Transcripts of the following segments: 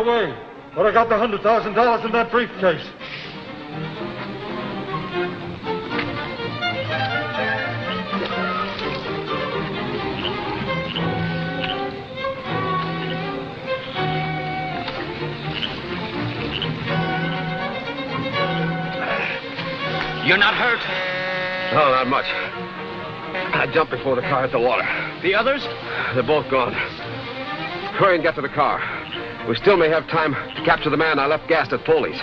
way. But I got the $100,000 in that briefcase. You're not hurt? No, not much. I jumped before the car hit the water. The others? They're both gone. Hurry and get to the car. We still may have time to capture the man I left gassed at Foley's.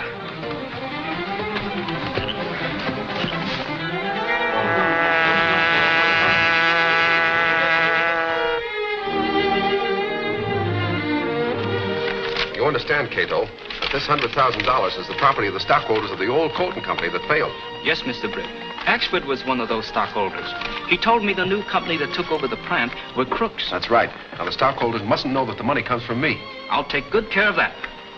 You understand, Kato, that this $100,000 is the property of the stockholders of the old coating company that failed. Yes, Mr. Britt. Axford was one of those stockholders. He told me the new company that took over the plant were crooks. That's right. Now, the stockholders mustn't know that the money comes from me. I'll take good care of that.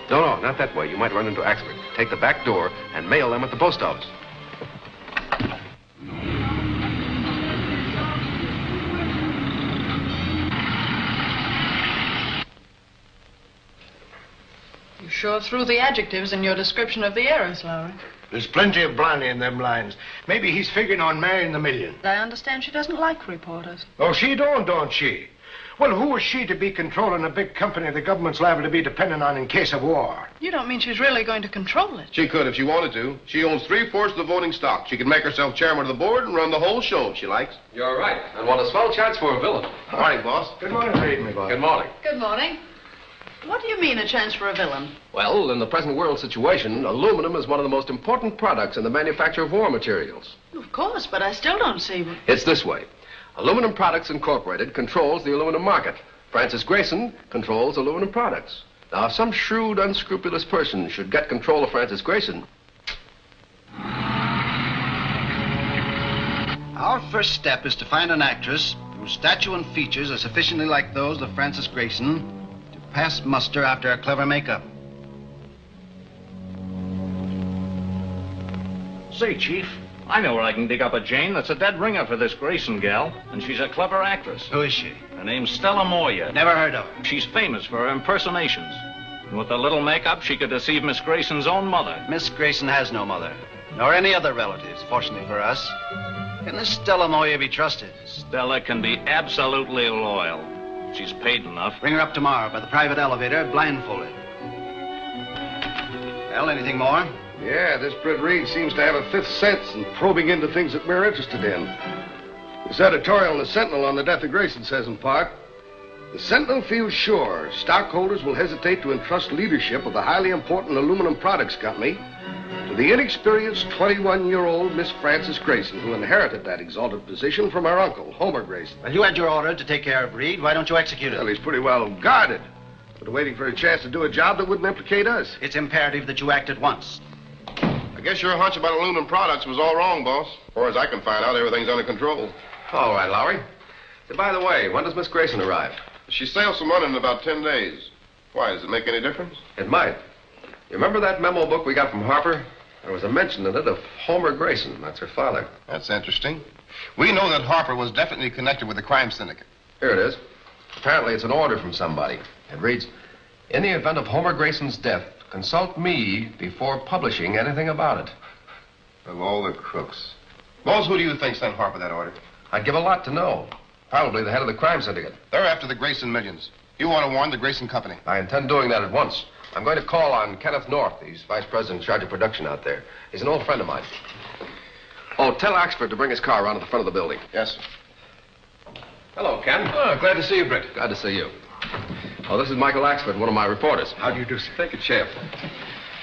No, not that way. You might run into Axford. Take the back door and mail them at the post office. You sure threw the adjectives in your description of the heiress, Lowry. There's plenty of blarney in them lines. Maybe he's figuring on marrying the million. I understand she doesn't like reporters. Oh, she don't she? Well, who is she to be controlling a big company the government's liable to be dependent on in case of war? You don't mean she's really going to control it? She could if she wanted to. She owns 3/4 of the voting stock. She could make herself chairman of the board and run the whole show if she likes. You're right. And what a swell chance for a villain. Morning, boss. Good morning, Reid, my boy. Good morning. Good morning. What do you mean, a chance for a villain? Well, in the present world situation, aluminum is one of the most important products in the manufacture of war materials. Of course, but I still don't see... It's this way. Aluminum Products Incorporated controls the aluminum market. Francis Grayson controls aluminum products. Now, if some shrewd, unscrupulous person should get control of Francis Grayson... Our first step is to find an actress whose stature and features are sufficiently like those of Francis Grayson to pass muster after a clever makeup. Say, Chief, I know where I can dig up a Jane that's a dead ringer for this Grayson gal, and she's a clever actress. Who is she? Her name's Stella Moyer. Never heard of her. She's famous for her impersonations. And with a little makeup, she could deceive Miss Grayson's own mother. Miss Grayson has no mother, nor any other relatives, fortunately for us. Can this Stella Moyer be trusted? Stella can be absolutely loyal. She's paid enough. Bring her up tomorrow by the private elevator, blindfolded. Well, anything more? Yeah, this Britt Reid seems to have a fifth sense in probing into things that we're interested in. This editorial in the Sentinel on the death of Grayson says in part, the Sentinel feels sure stockholders will hesitate to entrust leadership of the highly important aluminum products company to the inexperienced 21-year-old Miss Frances Grayson, who inherited that exalted position from her uncle, Homer Grayson. Well, you had your order to take care of Reid. Why don't you execute it? Well, he's pretty well guarded, but waiting for a chance to do a job that wouldn't implicate us. It's imperative that you act at once. I guess your hunch about aluminum products was all wrong, boss. As far as I can find out, everything's under control. All right, Lowry. By the way, when does Miss Grayson arrive? She sails from London in about 10 days. Why, does it make any difference? It might. You remember that memo book we got from Harper? There was a mention in it of Homer Grayson. That's her father. That's interesting. We know that Harper was definitely connected with the crime syndicate. Here it is. Apparently it's an order from somebody. It reads, in the event of Homer Grayson's death, consult me before publishing anything about it. Of all the crooks. Boss, who do you think sent Harper that order? I'd give a lot to know. Probably the head of the crime syndicate. They're after the Grayson millions. You want to warn the Grayson Company. I intend doing that at once. I'm going to call on Kenneth North. He's vice president in charge of production out there. He's an old friend of mine. Oh, tell Axford to bring his car around to the front of the building. Yes, sir. Hello, Ken. Oh, glad to see you, Britt. Glad to see you. Oh, this is Michael Axford, one of my reporters. How do you do, sir? Take a chair.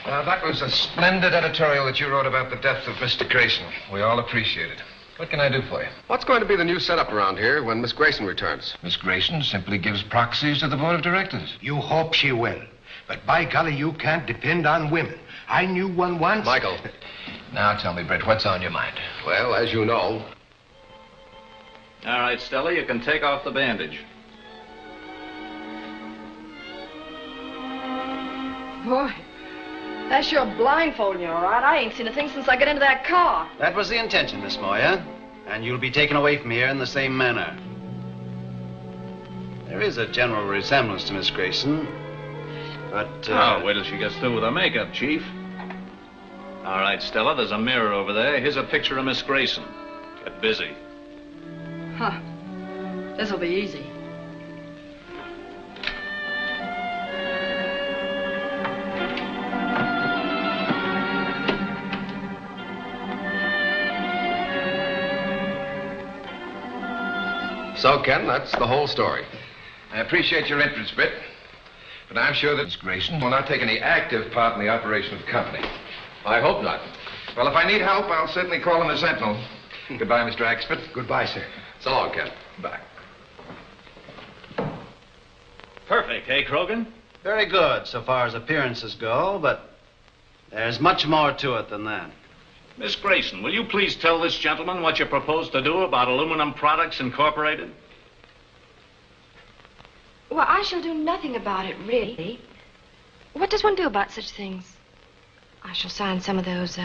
That was a splendid editorial that you wrote about the death of Mr. Grayson. We all appreciate it. What can I do for you? What's going to be the new setup around here when Miss Grayson returns? Miss Grayson simply gives proxies to the board of directors. You hope she will. But by golly, you can't depend on women. I knew one once. Michael. Now tell me, Britt, what's on your mind? Well, as you know... All right, Stella, you can take off the bandage. Boy, that's your blindfolding, all right. I ain't seen a thing since I got into that car. That was the intention, Miss Moyer. And you'll be taken away from here in the same manner. There is a general resemblance to Miss Grayson. But, Oh, wait till she gets through with her makeup, Chief. All right, Stella, there's a mirror over there. Here's a picture of Miss Grayson. Get busy. Huh. This'll be easy. So, Ken, that's the whole story. I appreciate your interest, Britt. But I'm sure that Miss Grayson will not take any active part in the operation of the company. I hope not. Well, if I need help, I'll certainly call in the Sentinel. Goodbye, Mr. Axford. Goodbye, sir. So long, Ken. Bye. Perfect, eh, Krogan? very good so far as appearances go, but there's much more to it than that. Miss Grayson, will you please tell this gentleman what you propose to do about Aluminum Products Incorporated? Well, I shall do nothing about it, really. What does one do about such things? I shall sign some of those,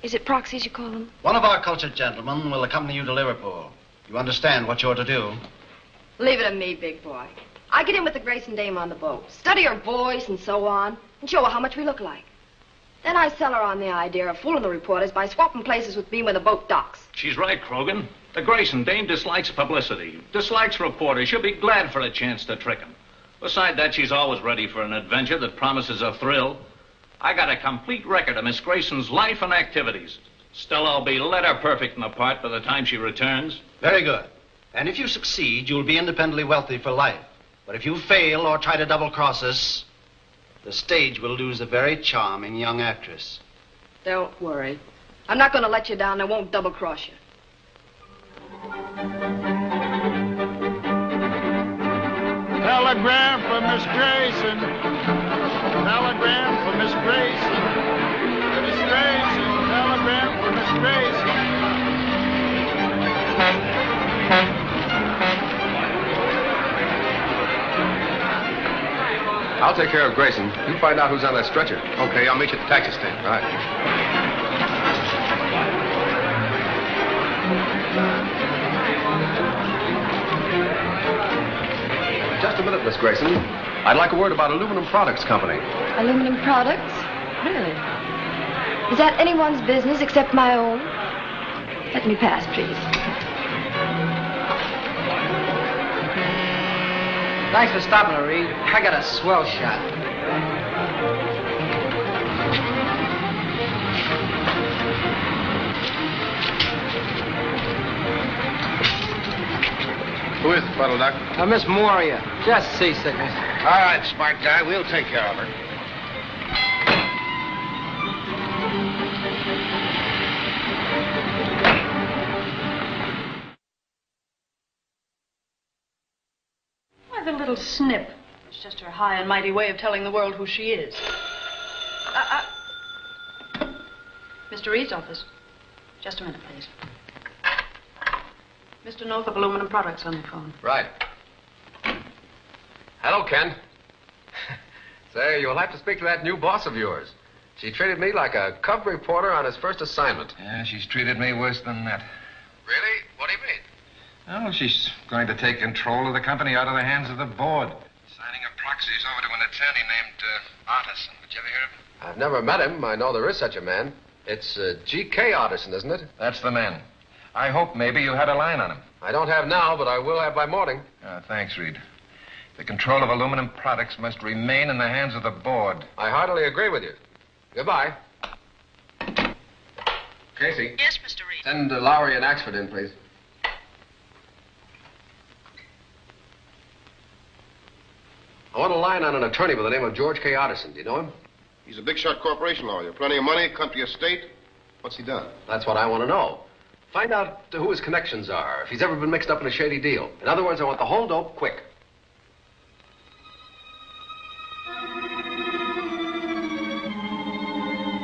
is it proxies you call them? One of our cultured gentlemen will accompany you to Liverpool. You understand what you're to do? Leave it to me, big boy. I get in with the Grayson dame on the boat, study her voice and so on, and show her how much we look like. Then I sell her on the idea of fooling the reporters by swapping places with me when the boat docks. She's right, Krogan. The Grayson dame dislikes publicity, dislikes reporters. She'll be glad for a chance to trick them. Beside that, she's always ready for an adventure that promises a thrill. I got a complete record of Miss Grayson's life and activities. Stella will be letter perfect in the part by the time she returns. Very good. And if you succeed, you'll be independently wealthy for life. But if you fail or try to double-cross us, the stage will lose a very charming young actress. Don't worry. I'm not going to let you down. I won't double-cross you. Telegram for Miss Grayson. Telegram for Miss Grayson. Miss Grayson. Telegram for Miss Grayson. I'll take care of Grayson. You find out who's on that stretcher. Okay, I'll meet you at the taxi stand. All right. Just a minute, Miss Grayson. I'd like a word about Aluminum Products Company. Aluminum products? Really? Is that anyone's business except my own? Let me pass, please. Thanks for stopping, Reed. I got a swell shot. Who is the puddle duck? Miss Moria. Just seasickness. All right, smart guy. We'll take care of her. Why, the little snip. It's just her high and mighty way of telling the world who she is. Mr. Reed's office. Just a minute, please. Mr. Northup, Aluminum Products on the phone. Right. Hello, Ken. Say, you'll have to speak to that new boss of yours. She treated me like a cub reporter on his first assignment. Yeah, she's treated me worse than that. Really? What do you mean? Oh, she's going to take control of the company out of the hands of the board. Signing her proxies over to an attorney named Artisan. Did you ever hear of him? I've never met him. I know there is such a man. It's G.K. Artisan, isn't it? That's the man. I hope maybe you had a line on him. I don't have now, but I will have by morning. Thanks, Reed. The control of aluminum products must remain in the hands of the board. I heartily agree with you. Goodbye. Casey. Yes, Mr. Reed. Send Lowry and Axford in, please. I want a line on an attorney by the name of George K. Artisan. Do you know him? He's a big-shot corporation lawyer. Plenty of money, country estate. What's he done? That's what I want to know. Find out who his connections are, if he's ever been mixed up in a shady deal. In other words, I want the whole dope quick.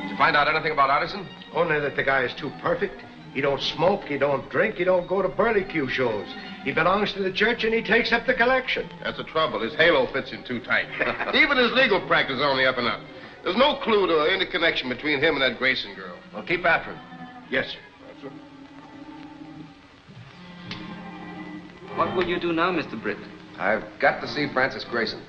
Did you find out anything about Artisan? Only that the guy is too perfect. He don't smoke, he don't drink, he don't go to burlesque shows. He belongs to the church and he takes up the collection. That's the trouble. His halo fits in too tight. Even his legal practice is on the up and up. There's no clue to any connection between him and that Grayson girl. Well, keep after him. Yes, sir. What will you do now, Mr. Britt? I've got to see Francis Grayson.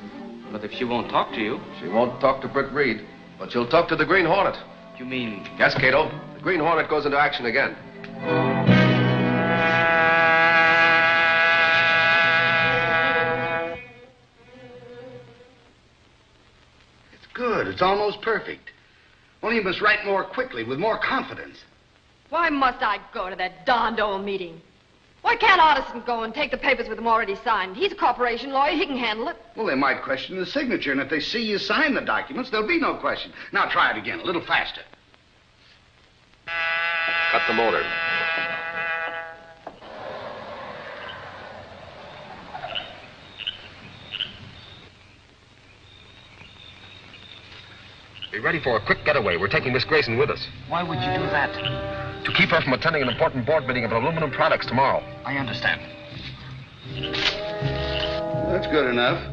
But if she won't talk to you... She won't talk to Britt Reid, but she'll talk to the Green Hornet. You mean... Yes, Kato. The Green Hornet goes into action again. It's good. It's almost perfect. Only you must write more quickly, with more confidence. Why must I go to that darned old meeting? Why can't Artisan go and take the papers with him already signed? He's a corporation lawyer. He can handle it. Well, they might question the signature, and if they see you sign the documents, there'll be no question. Now try it again, a little faster. Cut the motor. Be ready for a quick getaway. We're taking Miss Grayson with us. Why would you do that? To keep her from attending an important board meeting of aluminum products tomorrow. I understand. That's good enough.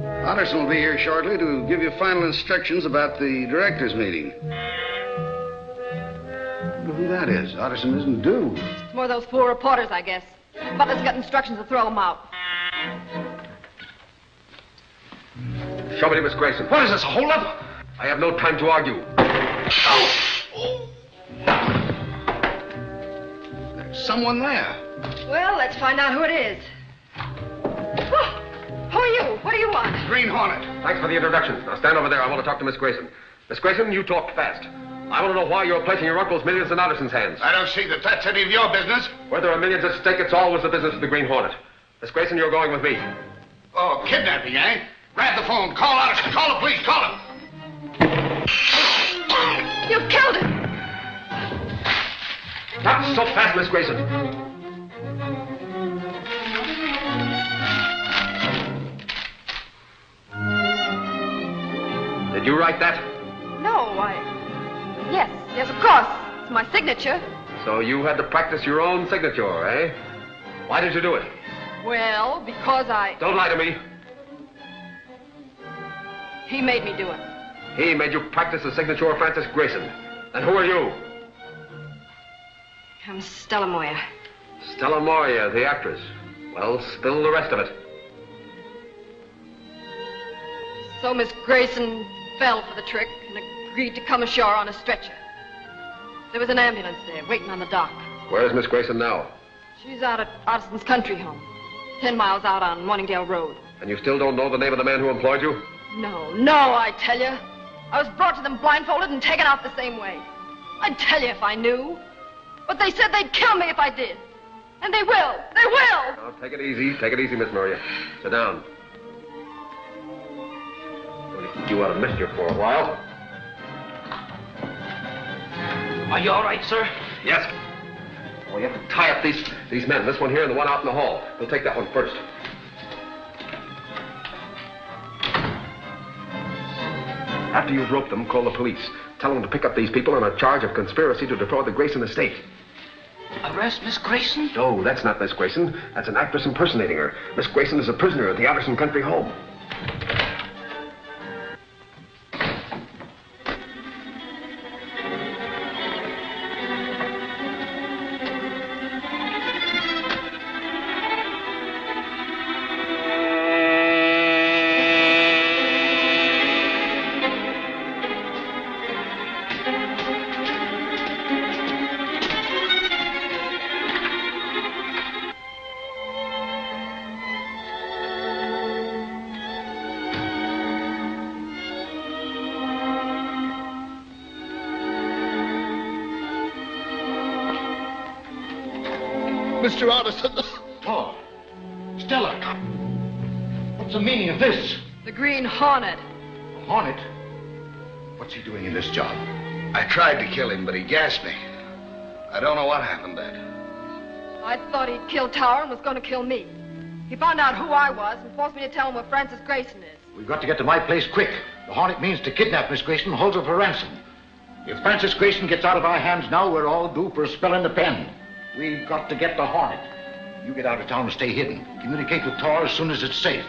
Otterson will be here shortly to give you final instructions about the directors' meeting. I wonder who that is. Otterson isn't due. It's more those fool reporters, I guess. Butler's got instructions to throw them out. Show me to Miss Grayson. What is this, a holdup? I have no time to argue. There's someone there. Well, let's find out who it is. Oh, who are you? What do you want? Green Hornet. Thanks for the introduction. Now stand over there. I want to talk to Miss Grayson. Miss Grayson, you talk fast. I want to know why you're placing your uncle's millions in Otterson's hands. I don't see that that's any of your business. Where there are millions at stake, it's always the business of the Green Hornet. Miss Grayson, you're going with me. Oh, kidnapping, eh? Grab the phone. Call Otterson. Call the police. Call him. You killed him. Not so fast, Miss Grayson. Did you write that? No, Yes, of course. It's my signature. So you had to practice your own signature, eh? Why did you do it? Well, because Don't lie to me. He made me do it. He made you practice the signature of Francis Grayson. And who are you? I'm Stella Moyer. Stella Moyer, the actress. Well, spill the rest of it. So Miss Grayson fell for the trick and agreed to come ashore on a stretcher. There was an ambulance there waiting on the dock. Where's Miss Grayson now? She's out at Otterson's country home, 10 miles out on Morningdale Road. And you still don't know the name of the man who employed you? No, I tell you. I was brought to them blindfolded and taken out the same way. I'd tell you if I knew. But they said they'd kill me if I did. And they will. They will. Now, take it easy. Take it easy, Miss Maria. Sit down. Going to keep you out of mischief for a while. Are you all right, sir? Yes. Well, you have to tie up these men. This one here and the one out in the hall. We'll take that one first. After you've roped them, call the police. Tell them to pick up these people on a charge of conspiracy to defraud the Grayson estate. Arrest Miss Grayson? No, that's not Miss Grayson. That's an actress impersonating her. Miss Grayson is a prisoner at the Otterson country home. Mr. Otterson. Oh, Stella. What's the meaning of this? The Green Hornet. Hornet? What's he doing in this job? I tried to kill him, but he gassed me. I don't know what happened then. I thought he'd killed Tower and was going to kill me. He found out who I was and forced me to tell him where Francis Grayson is. We've got to get to my place quick. The Hornet means to kidnap Miss Grayson and hold her for ransom. If Francis Grayson gets out of our hands now, we're all due for a spell in the pen. We've got to get the Hornet. You get out of town and stay hidden. Communicate with Tor as soon as it's safe.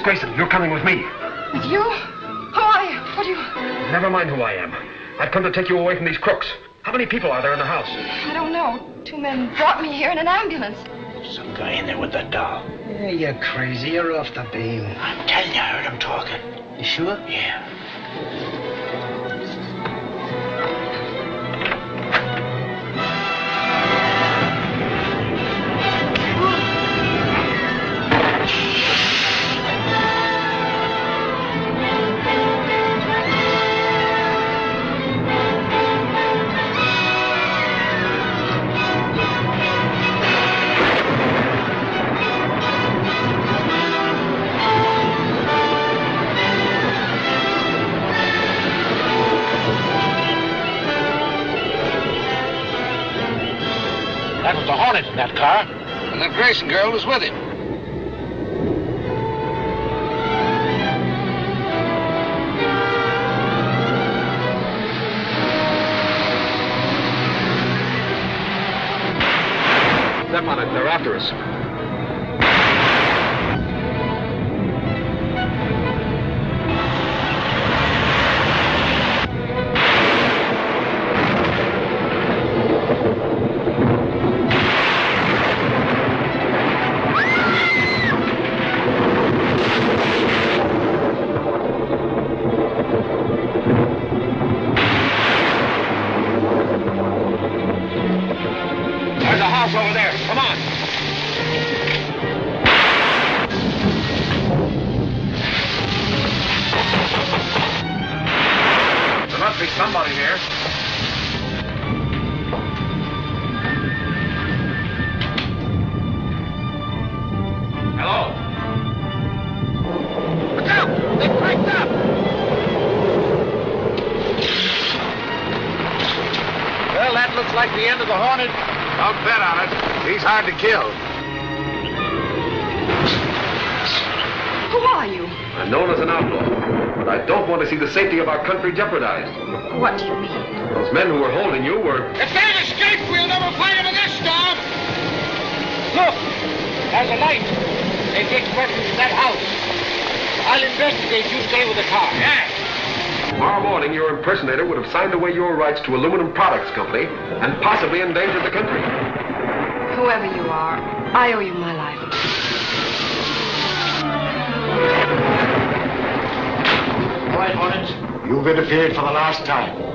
Grayson, you're coming with me. With you? Who are you? What do you... Never mind who I am. I've come to take you away from these crooks. How many people are there in the house? I don't know. 2 men brought me here in an ambulance. Some guy in there with the doll. Yeah, you're crazy. You're off the beam. I'm telling you, I heard him talking. You sure? Yeah. That was the Hornet in that car. And that Grayson girl was with him. Step on it. They're after us. There's a house over there. Come on. There must be somebody here. Hello? Look out! They cranked up! Well, that looks like the end of the Hornet. Don't bet on it. He's hard to kill. Who are you? I'm known as an outlaw, but I don't want to see the safety of our country jeopardized. What do you mean? Those men who were holding you were... If they've escaped, we'll never find them in this storm. Look, there's a light. They take questions in that house. I'll investigate. You stay with the car. Yeah. Tomorrow morning, your impersonator would have signed away your rights to Aluminum Products Company and possibly endangered the country. Whoever you are, I owe you my life. All right, Hornet. You've interfered for the last time.